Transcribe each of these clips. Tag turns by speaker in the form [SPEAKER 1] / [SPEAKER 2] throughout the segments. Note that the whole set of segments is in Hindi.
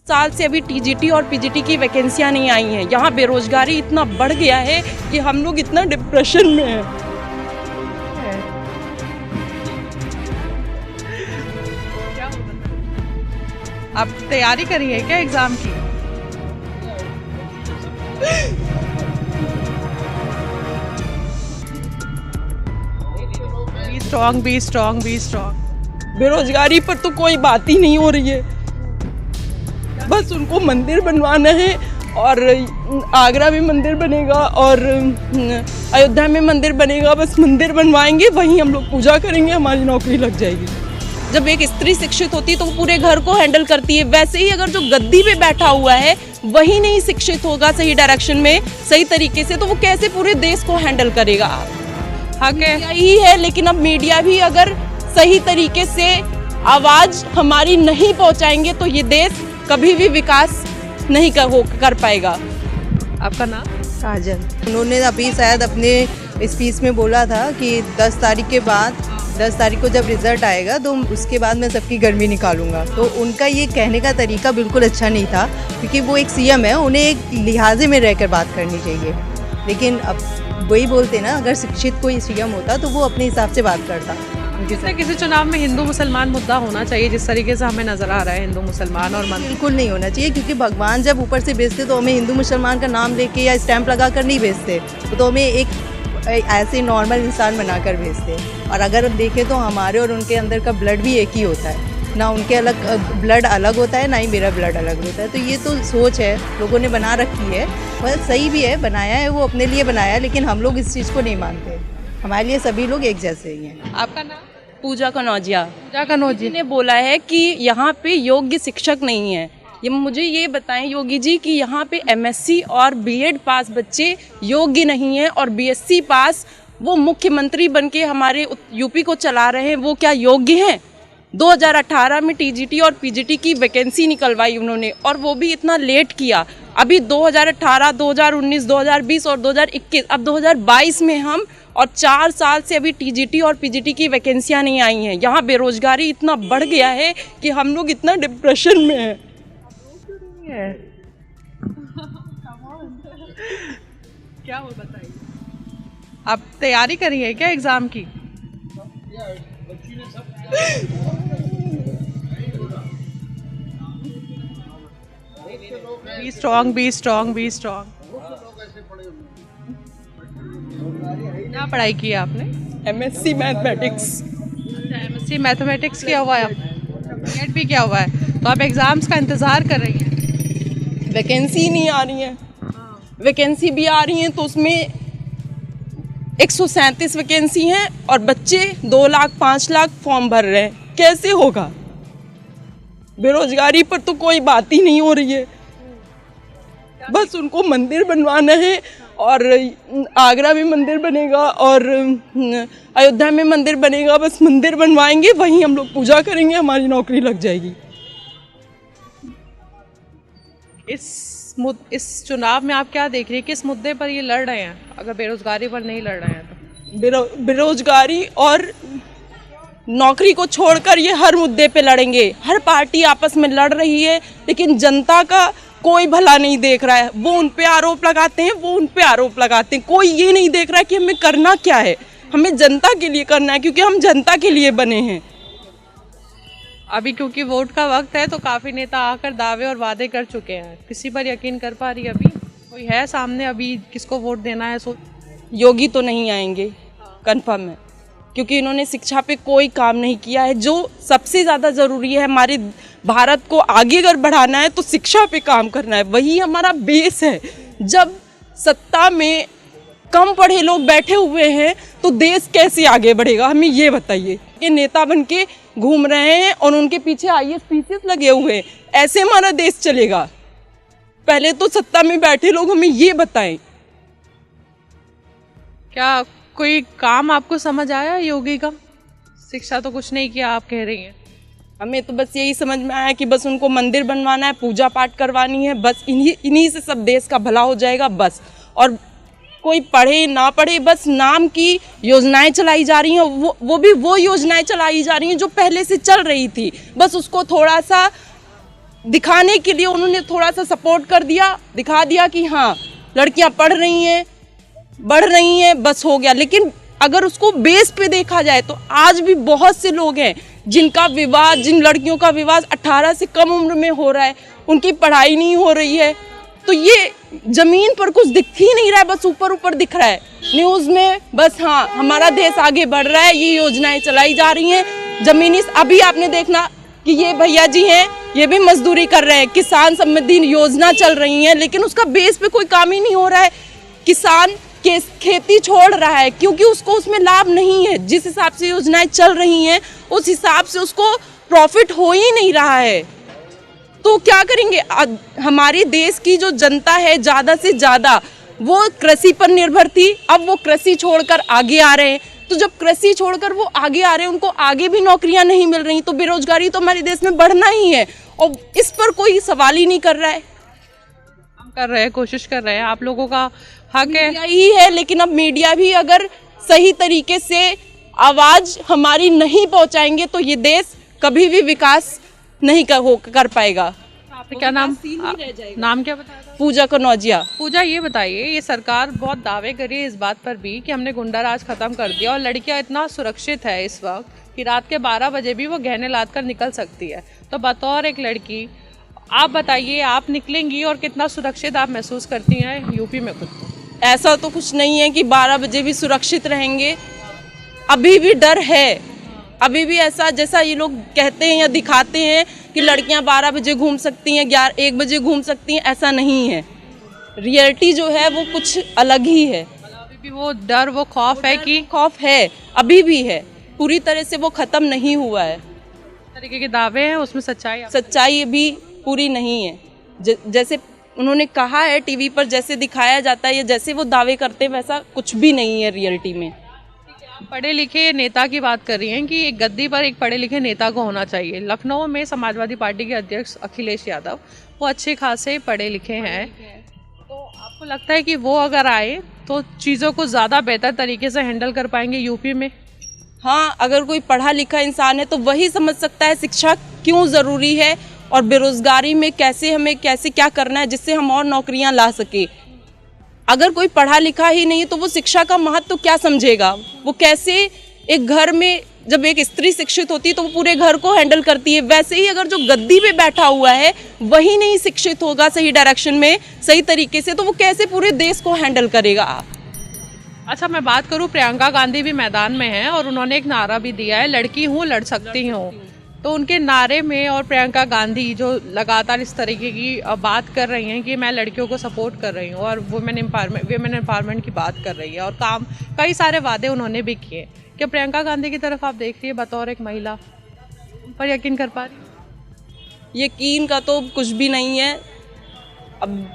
[SPEAKER 1] साल से अभी टीजीटी और पीजीटी की वैकेंसियां नहीं आई हैं। यहाँ बेरोजगारी इतना बढ़ गया है कि हम लोग इतना डिप्रेशन में हैं।
[SPEAKER 2] आप तैयारी करी है क्या एग्जाम की? Be strong, be strong, be strong.
[SPEAKER 1] बेरोजगारी पर तो कोई बात ही नहीं हो रही है। बस उनको मंदिर बनवाना है और आगरा में मंदिर बनेगा और अयोध्या में मंदिर बनेगा। बस मंदिर बनवाएंगे, वहीं हम लोग पूजा करेंगे, हमारी नौकरी लग जाएगी। जब एक स्त्री शिक्षित होती है तो वो पूरे घर को हैंडल करती है। वैसे ही अगर जो गद्दी पे बैठा हुआ है वही नहीं शिक्षित होगा सही डायरेक्शन में, सही तरीके से, तो वो कैसे पूरे देश को हैंडल करेगा?
[SPEAKER 2] हक है,
[SPEAKER 1] यही है। लेकिन अब मीडिया भी अगर सही तरीके से आवाज हमारी नहीं पहुंचाएंगे तो ये देश कभी भी विकास नहीं कर पाएगा।
[SPEAKER 2] आपका नाम?
[SPEAKER 3] काजल। उन्होंने अभी शायद अपने स्पीच में बोला था कि 10 तारीख के बाद, 10 तारीख को जब रिजल्ट आएगा तो उसके बाद मैं सबकी गर्मी निकालूंगा। तो उनका ये कहने का तरीका बिल्कुल अच्छा नहीं था, क्योंकि वो एक सीएम है, उन्हें एक लिहाजे में रहकर बात करनी चाहिए। लेकिन अब वही बोलते ना, अगर शिक्षित कोई सीएम होता तो वो अपने हिसाब से बात करता।
[SPEAKER 2] किसी चुनाव में हिंदू मुसलमान मुद्दा होना चाहिए, जिस तरीके से हमें नजर आ रहा है हिंदू मुसलमान और
[SPEAKER 3] बिल्कुल नहीं होना चाहिए, क्योंकि भगवान जब ऊपर से भेजते तो हमें हिंदू मुसलमान का नाम लेके या स्टैंप लगा कर नहीं भेजते, तो हमें एक ऐसे नॉर्मल इंसान बनाकर भेजते। और अगर हम देखें तो हमारे और उनके अंदर का ब्लड भी एक ही होता है ना, उनके अलग ब्लड अलग होता है ना ही मेरा ब्लड अलग होता है। तो ये तो सोच है लोगों ने बना रखी है, मतलब सही भी है, बनाया है, वो अपने लिए बनाया है, लेकिन हम लोग इस चीज़ को नहीं मानते। हमारे लिए सभी लोग एक जैसे ही हैं।
[SPEAKER 2] आपका नाम?
[SPEAKER 1] पूजा कनौजिया।
[SPEAKER 2] पूजा कनौजिया
[SPEAKER 1] ने बोला है कि यहाँ पे योग्य शिक्षक नहीं है। मुझे ये बताएं योगी जी कि यहाँ पे एमएससी और बीएड पास बच्चे योग्य नहीं हैं और बीएससी पास वो मुख्यमंत्री बनके हमारे यूपी को चला रहे हैं, वो क्या योग्य हैं? 2018 में टीजीटी और पीजीटी की वैकेंसी निकलवाई उन्होंने, और वो भी इतना लेट किया। अभी 2018, 2019, 2020 और 2021, अब 2022 में हम, और 4 साल से अभी टीजीटी और पीजीटी की वैकेंसियां नहीं आई हैं। यहाँ बेरोजगारी इतना बढ़ गया है कि हम लोग इतना डिप्रेशन में हैं।
[SPEAKER 2] क्या हो बताइए? आप तैयारी करी है क्या एग्जाम की? Be strong, be strong, be strong. क्या पढ़ाई की है आपने?
[SPEAKER 1] MSc mathematics.
[SPEAKER 2] एमएससी मैथमेटिक्स किया हुआ है, बीएड भी किया हुआ है, तो आप एग्जाम्स का इंतजार कर रही हैं?
[SPEAKER 1] वैकेंसी नहीं आ रही है। वैकेंसी भी आ रही हैं तो उसमें 137 वैकेंसी हैं और बच्चे 2 लाख 5 लाख फॉर्म भर रहे हैं। कैसे होगा? बेरोजगारी पर तो कोई बात ही नहीं हो रही है। बस उनको मंदिर बनवाना है और आगरा में मंदिर बनेगा और अयोध्या में मंदिर बनेगा। बस मंदिर बनवाएंगे, वहीं हम लोग पूजा करेंगे, हमारी नौकरी लग जाएगी।
[SPEAKER 2] इस चुनाव में आप क्या देख रही हैं, किस मुद्दे पर ये लड़ रहे हैं? अगर बेरोजगारी पर नहीं लड़ रहे हैं तो
[SPEAKER 1] बेरोजगारी और नौकरी को छोड़कर ये हर मुद्दे पे लड़ेंगे। हर पार्टी आपस में लड़ रही है, लेकिन जनता का कोई भला नहीं देख रहा है। वो उन पे आरोप लगाते हैं, वो उन पे आरोप लगाते हैं। कोई ये नहीं देख रहा है कि हमें करना क्या है। हमें जनता के लिए करना है, क्योंकि हम जनता के लिए बने हैं।
[SPEAKER 2] अभी क्योंकि वोट का वक्त है तो काफ़ी नेता आकर दावे और वादे कर चुके हैं, किसी पर यकीन कर पा रही है? अभी कोई है सामने अभी किसको वोट देना है?
[SPEAKER 1] योगी तो नहीं आएंगे, कंफर्म है, क्योंकि इन्होंने शिक्षा पे कोई काम नहीं किया है। जो सबसे ज़्यादा ज़रूरी है, हमारे भारत को आगे अगर बढ़ाना है तो शिक्षा पे काम करना है, वही हमारा बेस है। जब सत्ता में कम पढ़े लोग बैठे हुए हैं तो देश कैसे आगे बढ़ेगा? हमें ये बताइए। ये नेता बनके घूम रहे हैं और उनके पीछे आईएएस पीसीएस लगे हुए हैं, ऐसे हमारा देश चलेगा? पहले तो सत्ता में बैठे लोग हमें ये बताएं।
[SPEAKER 2] क्या कोई काम आपको समझ आया योगी का? शिक्षा तो कुछ नहीं किया आप कह रही हैं।
[SPEAKER 1] हमें तो बस यही समझ में आया कि बस उनको मंदिर बनवाना है, पूजा पाठ करवानी है, बस इन्हीं से सब देश का भला हो जाएगा बस। और कोई पढ़े ना पढ़े, बस नाम की योजनाएं चलाई जा रही हैं, वो भी वो योजनाएं चलाई जा रही हैं जो पहले से चल रही थी। बस उसको थोड़ा सा दिखाने के लिए उन्होंने थोड़ा सा सपोर्ट कर दिया, दिखा दिया कि हाँ लड़कियां पढ़ रही हैं, बढ़ रही हैं, बस हो गया। लेकिन अगर उसको बेस पे देखा जाए तो आज भी बहुत से लोग हैं जिनका विवाह, जिन लड़कियों का विवाह 18 से कम उम्र में हो रहा है, उनकी पढ़ाई नहीं हो रही है। तो ये जमीन पर कुछ दिख ही नहीं रहा है, बस ऊपर ऊपर दिख रहा है न्यूज़ में, बस हाँ हमारा देश आगे बढ़ रहा है, ये योजनाएं चलाई जा रही हैं। जमीनी अभी आपने देखना कि ये भैया जी हैं, ये भी मजदूरी कर रहे हैं, किसान समृद्धि योजना चल रही है, लेकिन उसका बेस पे कोई काम ही नहीं हो रहा है। किसान खेती छोड़ रहा है क्योंकि उसको उसमें लाभ नहीं है। जिस हिसाब से योजनाएं चल रही हैं उस हिसाब से उसको प्रॉफिट हो ही नहीं रहा है। तो क्या करेंगे? हमारी देश की जो जनता है ज़्यादा से ज़्यादा वो कृषि पर निर्भर थी, अब वो कृषि छोड़कर आगे आ रहे हैं। तो जब कृषि छोड़कर वो आगे आ रहे हैं, उनको आगे भी नौकरियां नहीं मिल रही, तो बेरोजगारी तो हमारे देश में बढ़ना ही है और इस पर कोई सवाल ही नहीं कर रहा है।
[SPEAKER 2] हम कर रहे हैं, कोशिश कर रहे हैं, आप लोगों का हक है।
[SPEAKER 1] यही है, लेकिन अब मीडिया भी अगर सही तरीके से आवाज हमारी नहीं पहुंचाएंगे तो ये देश कभी भी विकास नहीं कर पाएगा।
[SPEAKER 2] आपका क्या नाम क्या बताया था?
[SPEAKER 1] पूजा कनौजिया।
[SPEAKER 2] पूजा, ये बताइए, ये सरकार बहुत दावे करी है इस बात पर भी कि हमने गुंडा राज खत्म कर दिया और लड़कियां इतना सुरक्षित है इस वक्त कि रात के 12 बजे भी वो गहने लाद कर निकल सकती है। तो बतौर एक लड़की आप बताइए, आप निकलेंगी और कितना सुरक्षित आप महसूस करती हैं यूपी में खुद को?
[SPEAKER 1] ऐसा तो कुछ नहीं है कि 12 बजे भी सुरक्षित रहेंगे, अभी भी डर है। अभी भी ऐसा जैसा ये लोग कहते हैं या दिखाते हैं कि लड़कियां 12 बजे घूम सकती हैं, 1 बजे घूम सकती हैं, ऐसा नहीं है। रियलिटी जो है वो कुछ अलग ही है।
[SPEAKER 2] अभी भी वो डर, वो खौफ है कि
[SPEAKER 1] खौफ है, अभी भी है, पूरी तरह से वो खत्म नहीं हुआ है।
[SPEAKER 2] तरीके के दावे हैं, उसमें
[SPEAKER 1] सच्चाई भी पूरी नहीं है। जैसे उन्होंने कहा है टीवी पर, जैसे दिखाया जाता है या जैसे वो दावे करते हैं, वैसा कुछ भी नहीं है रियलिटी में।
[SPEAKER 2] पढ़े लिखे नेता की बात कर रही हैं कि एक गद्दी पर एक पढ़े लिखे नेता को होना चाहिए। लखनऊ में समाजवादी पार्टी के अध्यक्ष अखिलेश यादव, वो अच्छे खासे पढ़े लिखे हैं, तो आपको लगता है कि वो अगर आए तो चीज़ों को ज़्यादा बेहतर तरीके से हैंडल कर पाएंगे यूपी में?
[SPEAKER 1] हाँ, अगर कोई पढ़ा लिखा इंसान है तो वही समझ सकता है शिक्षा क्यों ज़रूरी है और बेरोज़गारी में कैसे क्या करना है जिससे हम और नौकरियां ला सके। अगर कोई पढ़ा लिखा ही नहीं तो वो शिक्षा का महत्व क्या समझेगा? वो कैसे एक घर में जब एक स्त्री शिक्षित होती है तो वो पूरे घर को हैंडल करती है, वैसे ही अगर जो गद्दी पे बैठा हुआ है वही नहीं शिक्षित होगा सही डायरेक्शन में, सही तरीके से, तो वो कैसे पूरे देश को हैंडल करेगा?
[SPEAKER 2] अच्छा, मैं बात करूं, प्रियंका गांधी भी मैदान में हैं और उन्होंने एक नारा भी दिया है, लड़की हूँ लड़ सकती हूँ। तो उनके नारे में और प्रियंका गांधी जो लगातार इस तरीके की बात कर रही हैं कि मैं लड़कियों को सपोर्ट कर रही हूँ और वुमेन एम्पावरमेंट की बात कर रही है और काम कई सारे वादे उन्होंने भी किए, क्या प्रियंका गांधी की तरफ आप देख रही है बतौर एक महिला, उन पर यकीन कर पा रही?
[SPEAKER 1] यकीन का तो कुछ भी नहीं है, अब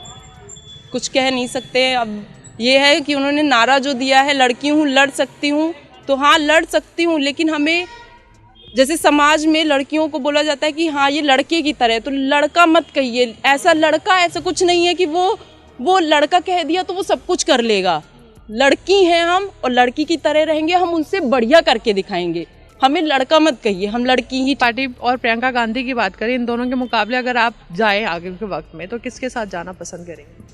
[SPEAKER 1] कुछ कह नहीं सकते। अब ये है कि उन्होंने नारा जो दिया है लड़की हूँ लड़ सकती हूँ, तो हाँ लड़ सकती हूँ, लेकिन हमें जैसे समाज में लड़कियों को बोला जाता है कि हाँ ये लड़के की तरह, तो लड़का मत कहिए। ऐसा लड़का ऐसा कुछ नहीं है कि वो लड़का कह दिया तो वो सब कुछ कर लेगा। लड़की हैं हम और लड़की की तरह रहेंगे, हम उनसे बढ़िया करके दिखाएंगे। हमें लड़का मत कहिए, हम लड़की ही।
[SPEAKER 2] पार्टी और प्रियंका गांधी की बात करें, इन दोनों के मुकाबले अगर आप जाएं आगे के वक्त में तो किसके साथ जाना पसंद करेंगे?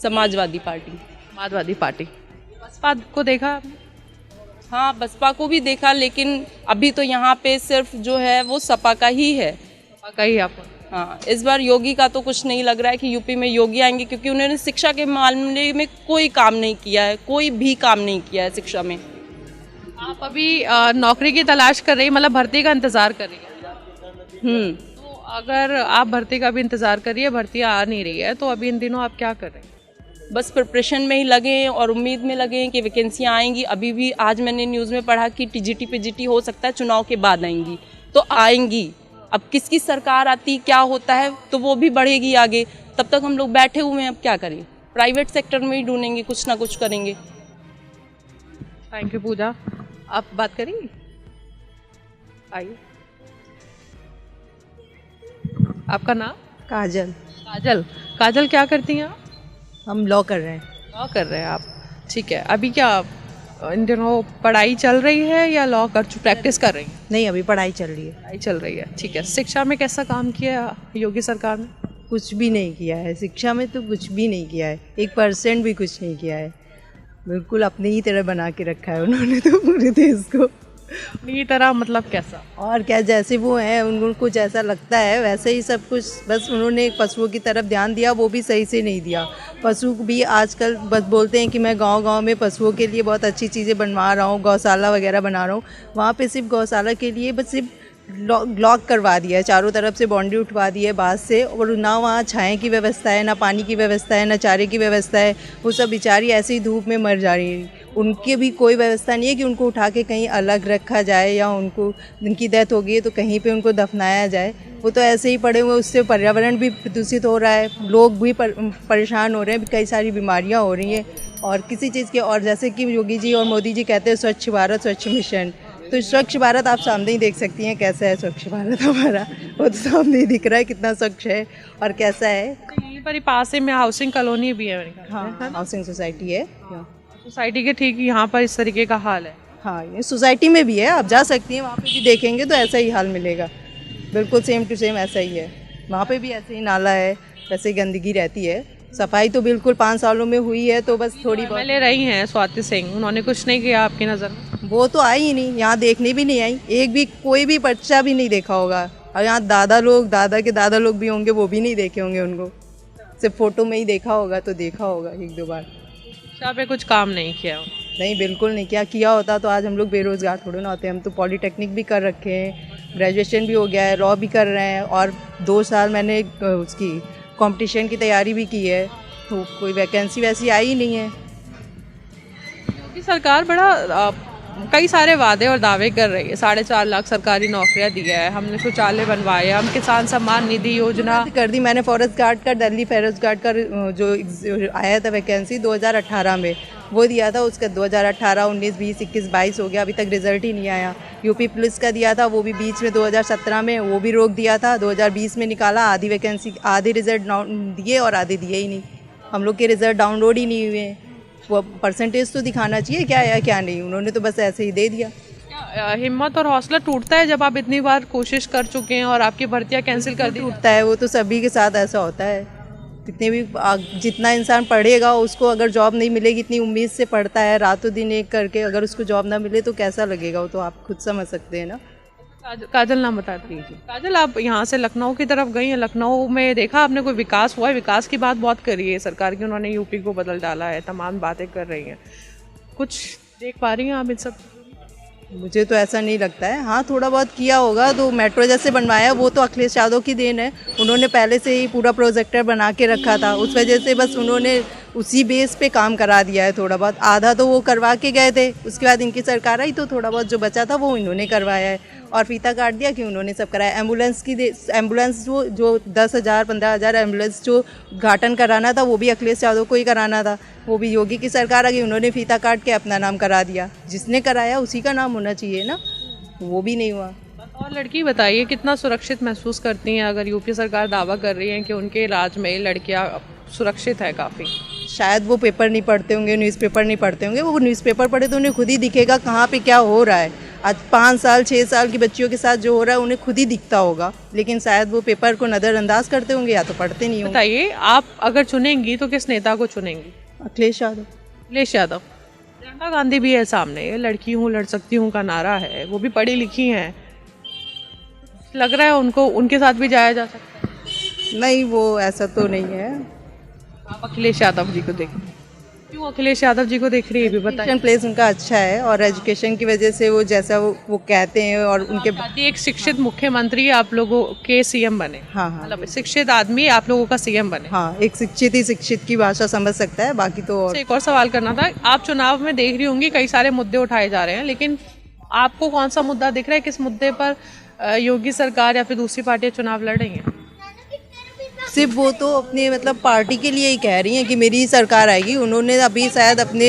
[SPEAKER 1] समाजवादी पार्टी।
[SPEAKER 2] समाजवादी पार्टी। बसपा को देखा आपने?
[SPEAKER 1] हाँ, बसपा को भी देखा, लेकिन अभी तो यहाँ पे सिर्फ जो है वो सपा का ही है।
[SPEAKER 2] सपा का ही आपको?
[SPEAKER 1] हाँ, इस बार योगी का तो कुछ नहीं लग रहा है कि यूपी में योगी आएंगे, क्योंकि उन्होंने शिक्षा के मामले में कोई काम नहीं किया है, कोई भी काम नहीं किया है शिक्षा में।
[SPEAKER 2] आप अभी नौकरी की तलाश कर रही, मतलब भर्ती का इंतज़ार कर रही है? तो अगर आप भर्ती का भी इंतज़ार करिए, भर्ती आ नहीं रही है, तो अभी इन दिनों आप क्या कर रहे हैं?
[SPEAKER 1] बस प्रिपरेशन में ही लगे हैं और उम्मीद में लगे हैं कि वैकेंसियाँ आएंगी। अभी भी आज मैंने न्यूज़ में पढ़ा कि टीजीटी पीजीटी हो सकता है चुनाव के बाद आएंगी, तो आएंगी। अब किसकी सरकार आती, क्या होता है, तो वो भी बढ़ेगी आगे। तब तक हम लोग बैठे हुए हैं, अब क्या करें? प्राइवेट सेक्टर में ही ढूंढेंगे, कुछ ना कुछ करेंगे।
[SPEAKER 2] थैंक यू पूजा। आप बात करेंगी? आइए। आपका नाम?
[SPEAKER 3] काजल।
[SPEAKER 2] काजल। काजल, क्या करती हैं आप?
[SPEAKER 3] हम लॉ कर रहे हैं।
[SPEAKER 2] लॉ कर रहे हैं आप, ठीक है। अभी क्या इन दिनों पढ़ाई चल रही है या लॉ प्रैक्टिस कर रही हैं?
[SPEAKER 3] नहीं, अभी पढ़ाई चल रही है।
[SPEAKER 2] पढ़ाई चल रही है, ठीक है। शिक्षा में कैसा काम किया योगी सरकार ने?
[SPEAKER 3] कुछ भी नहीं किया है, शिक्षा में तो कुछ भी नहीं किया है, 1% भी कुछ नहीं किया है। बिल्कुल अपने ही तरह बना के रखा है उन्होंने तो पूरे देश को।
[SPEAKER 2] अपनी तरह मतलब कैसा?
[SPEAKER 3] और क्या, जैसे वो हैं उनको जैसा लगता है वैसे ही सब कुछ। बस उन्होंने पशुओं की तरफ ध्यान दिया, वो भी सही से नहीं दिया। पशु भी आजकल बस बोलते हैं कि मैं गांव-गांव में पशुओं के लिए बहुत अच्छी चीज़ें बनवा रहा हूँ, गौशाला वगैरह बना रहा हूँ। वहाँ पे सिर्फ गौशाला के लिए बस सिर्फ लॉक करवा दिया है, चारों तरफ से बाउंड्री उठवा दी है बाँस से, और ना वहाँ छाया की व्यवस्था है, ना पानी की व्यवस्था है, ना चारे की व्यवस्था है। वो सब बेचारी ऐसे ही धूप में मर जा रही है। उनकी भी कोई व्यवस्था नहीं है कि उनको उठा के कहीं अलग रखा जाए या उनकी डेथ हो गई है तो कहीं पे उनको दफनाया जाए। वो तो ऐसे ही पड़े हुए, उससे पर्यावरण भी प्रदूषित हो रहा है, लोग भी परेशान हो रहे हैं, कई सारी बीमारियाँ हो रही हैं और किसी चीज़ के। और जैसे कि योगी जी और मोदी जी कहते हैं स्वच्छ भारत स्वच्छ मिशन, तो स्वच्छ भारत आप सामने ही देख सकती हैं कैसा है स्वच्छ भारत हमारा। वो तो सामने ही दिख रहा है कितना स्वच्छ है और कैसा है।
[SPEAKER 2] यहीं पर ही पास ही में हाउसिंग कॉलोनी भी है मेरे ख्याल से।
[SPEAKER 3] हाँ, हाउसिंग सोसाइटी है।
[SPEAKER 2] सोसाइटी के ठीक यहाँ पर इस तरीके का हाल है।
[SPEAKER 3] हाँ, ये सोसाइटी में भी है, आप जा सकती हैं वहाँ पे भी देखेंगे तो ऐसा ही हाल मिलेगा, बिल्कुल सेम टू सेम ऐसा ही है। वहाँ पे भी ऐसे ही नाला है, वैसे ही गंदगी रहती है। सफाई तो बिल्कुल 5 सालों में हुई है, तो बस थोड़ी बहुत।
[SPEAKER 2] ले रही हैं स्वाति सिंह, उन्होंने कुछ नहीं किया आपकी नज़र में?
[SPEAKER 3] वो तो आई ही नहीं, यहाँ देखने भी नहीं आई, एक भी कोई भी पर्चा भी नहीं देखा होगा। और यहाँ दादा के दादा लोग भी होंगे, वो भी नहीं देखे होंगे उनको, सिर्फ फोटो में ही देखा होगा तो देखा होगा 1-2 बार।
[SPEAKER 2] शिक्षा पे कुछ काम नहीं किया?
[SPEAKER 3] नहीं, बिल्कुल नहीं किया होता तो आज हम लोग बेरोज़गार थोड़े ना होते। हम तो पॉलीटेक्निक भी कर रखे हैं, ग्रेजुएशन भी हो गया है, लॉ भी कर रहे हैं और 2 साल मैंने उसकी कंपटीशन की तैयारी भी की है, तो कोई वैकेंसी वैसी आई ही नहीं है।
[SPEAKER 2] योगी सरकार बड़ा कई सारे वादे और दावे कर रही है। 4.5 लाख सरकारी नौकरियां दिया है, हमने शौचालय बनवाए, हम किसान सम्मान निधि योजना
[SPEAKER 3] कर दी मैंने। फॉरेस्ट गार्ड का, दिल्ली फॉरेस्ट गार्ड का जो आया था वैकेंसी 2018 में, वो दिया था। उसका 2018, 19, 20, 21, 22 हो गया, अभी तक रिजल्ट ही नहीं आया। यूपी पुलिस का दिया था, वो भी बीच में 2017 में वो भी रोक दिया था। 2020 में निकाला, आधी वैकेंसी, आधे रिजल्ट दिए और आधे दिए ही नहीं। हम लोग के रिजल्ट डाउनलोड ही नहीं हुए। वो परसेंटेज तो दिखाना चाहिए क्या है क्या नहीं, उन्होंने तो बस ऐसे ही दे दिया।
[SPEAKER 2] हिम्मत और हौसला टूटता है जब आप इतनी बार कोशिश कर चुके हैं और आपकी भर्तियां कैंसिल कर दी?
[SPEAKER 3] टूटता है, वो तो सभी के साथ ऐसा होता है। कितने भी जितना इंसान पढ़ेगा उसको अगर जॉब नहीं मिलेगी, इतनी उम्मीद से पढ़ता है रातों दिन एक करके, अगर उसको जॉब ना मिले तो कैसा लगेगा, वो तो आप खुद समझ सकते हैं ना।
[SPEAKER 2] काजल नाम बता दीजिए। काजल, आप यहाँ से लखनऊ की तरफ गई हैं, लखनऊ में देखा आपने कोई विकास हुआ है? विकास की बात बहुत करी है सरकार की, उन्होंने यूपी को बदल डाला है, तमाम बातें कर रही हैं, कुछ देख पा रही हैं आप इन सब?
[SPEAKER 3] मुझे तो ऐसा नहीं लगता है। हाँ, थोड़ा बहुत किया होगा, तो मेट्रो जैसे बनवाया वो तो अखिलेश यादव की देन है। उन्होंने पहले से ही पूरा प्रोजेक्टर बना के रखा था, उस वजह से बस उन्होंने उसी बेस पे काम करा दिया है। थोड़ा बहुत, आधा तो वो करवा के गए थे, उसके बाद इनकी सरकार आई तो थोड़ा बहुत जो बचा था वो इन्होंने करवाया है और फीता काट दिया कि उन्होंने सब कराया। एम्बुलेंस जो 10,000 15,000 एम्बुलेंस जो उद्घाटन कराना था वो भी अखिलेश यादव को ही कराना था, वो भी योगी की सरकार आ गई, उन्होंने फीता काट के अपना नाम करा दिया। जिसने कराया उसी का नाम होना चाहिए ना, वो भी नहीं हुआ।
[SPEAKER 2] और लड़की बताइए, कितना सुरक्षित महसूस करती हैं अगर यूपी सरकार दावा कर रही है कि उनके राज में लड़कियां सुरक्षित है काफ़ी?
[SPEAKER 3] शायद वो पेपर नहीं पढ़ते होंगे, न्यूज़पेपर नहीं पढ़ते होंगे। वो न्यूज़पेपर पढ़े तो उन्हें खुद ही दिखेगा कहाँ पे क्या हो रहा है। आज 5 साल 6 साल की बच्चियों के साथ जो हो रहा है उन्हें खुद ही दिखता होगा, लेकिन शायद वो पेपर को नज़रअंदाज करते होंगे या तो पढ़ते नहीं होंगे।
[SPEAKER 2] बताइए, आप अगर चुनेंगी तो किस नेता को चुनेंगी?
[SPEAKER 3] अखिलेश यादव।
[SPEAKER 2] अखिलेश यादव। प्रियंका गांधी भी है सामने, लड़की हूँ लड़ सकती हूँ का नारा है, वो भी पढ़ी लिखी हैं, लग रहा है उनको उनके साथ भी जाया जा सकता है?
[SPEAKER 3] नहीं, वो ऐसा तो नहीं है।
[SPEAKER 2] आप अखिलेश यादव जी को देखें। क्यों अखिलेश यादव जी को देख रही है, भी बताइए।
[SPEAKER 3] एजुकेशन प्लेस उनका अच्छा है और एजुकेशन की वजह से वो जैसा वो कहते हैं और उनके
[SPEAKER 2] एक शिक्षित मुख्यमंत्री आप लोगों के सीएम बने।
[SPEAKER 3] हाँ हाँ,
[SPEAKER 2] मतलब शिक्षित आदमी आप लोगों का सीएम बने।
[SPEAKER 3] हाँ, एक शिक्षित ही शिक्षित की भाषा समझ सकता है, बाकी तो और।
[SPEAKER 2] एक और सवाल करना था, आप चुनाव में देख रही होंगी कई सारे मुद्दे उठाए जा रहे हैं, लेकिन आपको कौन सा मुद्दा दिख रहा है, किस मुद्दे पर योगी सरकार या फिर दूसरी पार्टियां चुनाव लड़ रही हैं?
[SPEAKER 3] सिर्फ वो तो अपने मतलब पार्टी के लिए ही कह रही हैं कि मेरी ही सरकार आएगी। उन्होंने अभी शायद अपने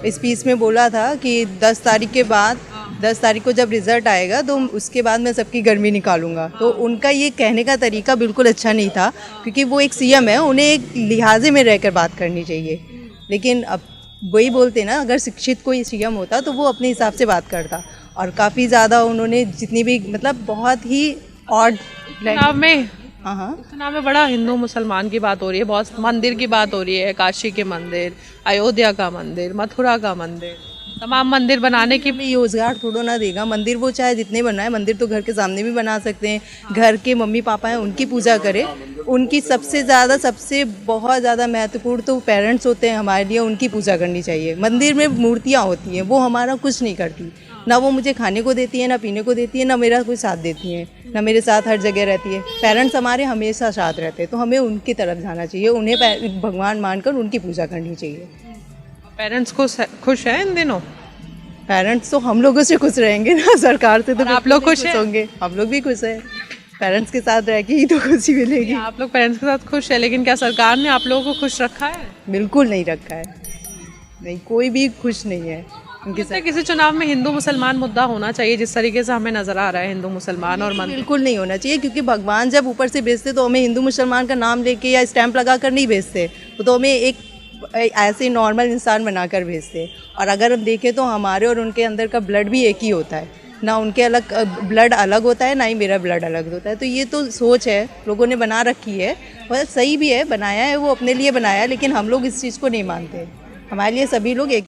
[SPEAKER 3] स्पीच में बोला था कि 10 तारीख के बाद, 10 तारीख को जब रिजल्ट आएगा तो उसके बाद मैं सबकी गर्मी निकालूंगा। तो उनका ये कहने का तरीका बिल्कुल अच्छा नहीं था, क्योंकि वो एक सीएम है, उन्हें एक लिहाजे में रहकर बात करनी चाहिए। लेकिन अब वही बोलते ना, अगर शिक्षित कोई सीएम होता तो वो अपने हिसाब से बात करता, और काफ़ी ज़्यादा उन्होंने जितनी भी मतलब बहुत ही ऑड
[SPEAKER 2] चुनाव में
[SPEAKER 3] हाँ
[SPEAKER 2] चुनाव में बड़ा हिंदू मुसलमान की बात हो रही है, बहुत मंदिर की बात हो रही है, काशी के मंदिर, अयोध्या का मंदिर, मथुरा का मंदिर, तमाम मंदिर बनाने की
[SPEAKER 3] में रोजगार थोड़ा ना देगा। मंदिर वो चाहे जितने बनाए, मंदिर तो घर के सामने भी बना सकते हैं, घर के मम्मी पापा हैं उनकी पूजा करें। उनकी सबसे ज़्यादा सबसे बहुत ज़्यादा महत्वपूर्ण तो पेरेंट्स होते हैं हमारे लिए, उनकी पूजा करनी चाहिए। मंदिर में मूर्तियाँ होती हैं, वो हमारा कुछ नहीं करती, ना वो मुझे खाने को देती है, ना पीने को देती है, ना मेरा कोई साथ देती है, ना मेरे साथ हर जगह रहती है। पेरेंट्स हमारे हमेशा साथ रहते हैं, तो हमें उनकी तरफ जाना चाहिए, उन्हें भगवान मानकर उनकी पूजा करनी चाहिए।
[SPEAKER 2] पेरेंट्स खुश हैं इन दिनों?
[SPEAKER 3] पेरेंट्स तो हम लोगों से खुश रहेंगे ना, सरकार से तो
[SPEAKER 2] आप लोग खुश हैं?
[SPEAKER 3] होंगे, हम लोग भी खुश हैं। पेरेंट्स के साथ रह के ही तो खुशी मिलेगी।
[SPEAKER 2] आप लोग पेरेंट्स के साथ खुश है, लेकिन क्या सरकार ने आप लोगों को खुश रखा है?
[SPEAKER 3] बिल्कुल नहीं रखा है, नहीं, कोई भी खुश नहीं है उनके साथ।
[SPEAKER 2] किसी चुनाव में हिंदू मुसलमान मुद्दा होना चाहिए, जिस तरीके से हमें नजर आ रहा है हिंदू मुसलमान और मंदिर।
[SPEAKER 3] बिल्कुल नहीं होना चाहिए, क्योंकि भगवान जब ऊपर से भेजते तो हमें हिंदू मुसलमान का नाम लेके या स्टैंप लगा कर नहीं भेजते, वो तो हमें एक ऐसे नॉर्मल इंसान बनाकर भेजते। और अगर हम देखें तो हमारे और उनके अंदर का ब्लड भी एक ही होता है ना, उनके अलग ब्लड अलग होता है, ना ही मेरा ब्लड अलग होता है। तो ये तो सोच है लोगों ने बना रखी है, वह सही भी है, बनाया है वो अपने लिए बनाया है, लेकिन हम लोग इस चीज़ को नहीं मानते। हमारे लिए सभी लोग एक